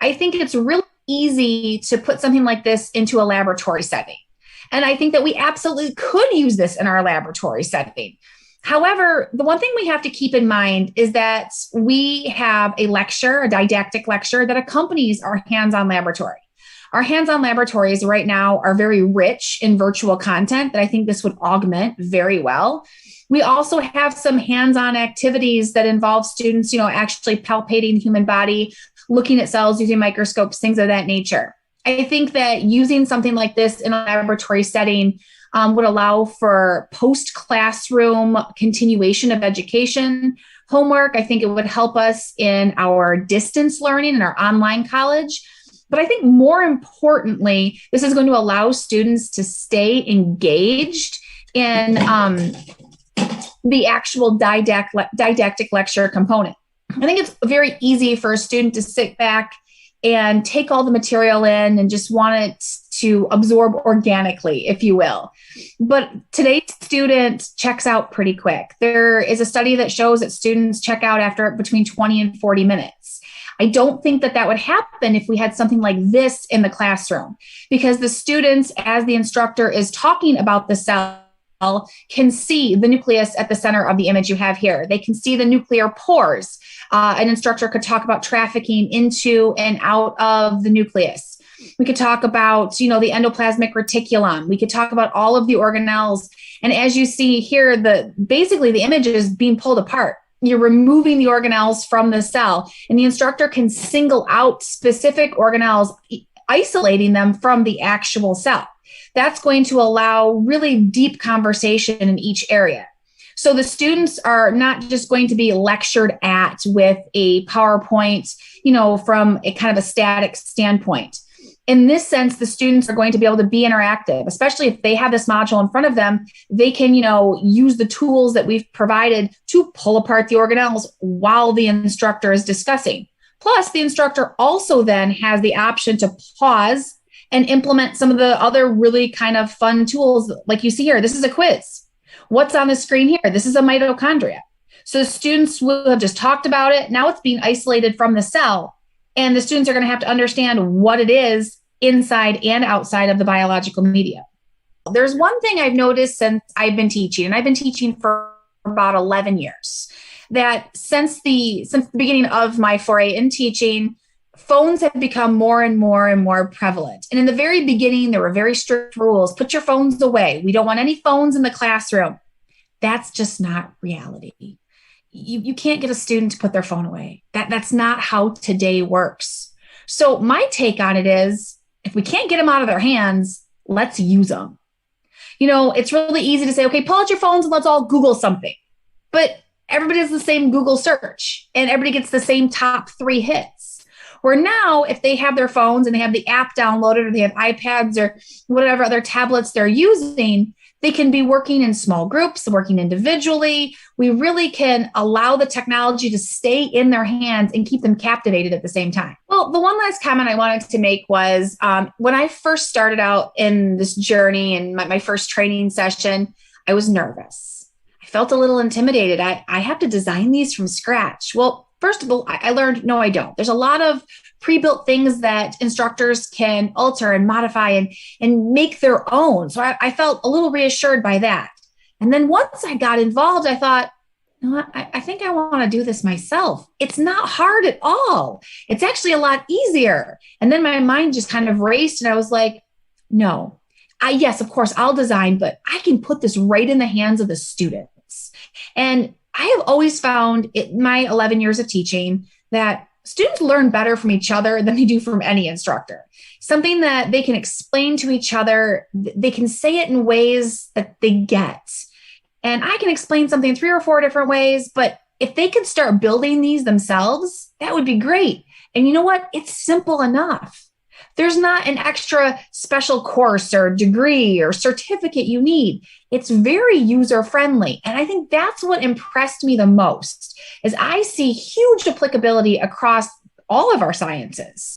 I think it's really easy to put something like this into a laboratory setting. And I think that we absolutely could use this in our laboratory setting. However, the one thing we have to keep in mind is that we have a lecture, a didactic lecture that accompanies our hands-on laboratory. Our hands-on laboratories right now are very rich in virtual content that I think this would augment very well. We also have some hands-on activities that involve students, actually palpating the human body, looking at cells using microscopes, things of that nature. I think that using something like this in a laboratory setting would allow for post-classroom continuation of education, homework. I think it would help us in our distance learning in our online college. But I think more importantly, this is going to allow students to stay engaged in the actual didactic lecture component. I think it's very easy for a student to sit back and take all the material in and just want it to absorb organically, if you will. But today's student checks out pretty quick. There is a study that shows that students check out after between 20 and 40 minutes. I don't think that would happen if we had something like this in the classroom, because the students, as the instructor is talking about the cell, can see the nucleus at the center of the image you have here. They can see the nuclear pores. An instructor could talk about trafficking into and out of the nucleus. We could talk about, the endoplasmic reticulum. We could talk about all of the organelles. And as you see here, basically the image is being pulled apart. You're removing the organelles from the cell, and the instructor can single out specific organelles, isolating them from the actual cell. That's going to allow really deep conversation in each area. So the students are not just going to be lectured at with a PowerPoint, from a kind of a static standpoint. In this sense, the students are going to be able to be interactive, especially if they have this module in front of them. They can, use the tools that we've provided to pull apart the organelles while the instructor is discussing. Plus, the instructor also then has the option to pause and implement some of the other really kind of fun tools. Like you see here, this is a quiz. What's on the screen here? This is a mitochondria. So the students will have just talked about it. Now it's being isolated from the cell. And the students are going to have to understand what it is inside and outside of the biological media. There's one thing I've noticed since I've been teaching, and I've been teaching for about 11 years, that since the beginning of my foray in teaching, phones have become more and more and more prevalent. And in the very beginning, there were very strict rules. Put your phones away. We don't want any phones in the classroom. That's just not reality. You can't get a student to put their phone away. That's not how today works. So my take on it is, if we can't get them out of their hands, let's use them. It's really easy to say, okay, pull out your phones and let's all Google something. But everybody does the same Google search and everybody gets the same top 3 hits. Where now, if they have their phones and they have the app downloaded, or they have iPads or whatever other tablets they're using, they can be working in small groups, working individually. We really can allow the technology to stay in their hands and keep them captivated at the same time. Well, the one last comment I wanted to make was when I first started out in this journey and my first training session, I was nervous. I felt a little intimidated. I have to design these from scratch. Well, first of all, I learned, no, I don't. There's a lot of pre-built things that instructors can alter and modify and make their own. So I felt a little reassured by that. And then once I got involved, I thought, I think I want to do this myself. It's not hard at all. It's actually a lot easier. And then my mind just kind of raced and I was like, no, yes, of course I'll design, but I can put this right in the hands of the students. And I have always found in my 11 years of teaching that students learn better from each other than they do from any instructor. Something that they can explain to each other, they can say it in ways that they get. And I can explain something 3 or 4 different ways, but if they could start building these themselves, that would be great. And you know what? It's simple enough. There's not an extra special course or degree or certificate you need. It's very user-friendly. And I think that's what impressed me the most, is I see huge applicability across all of our sciences.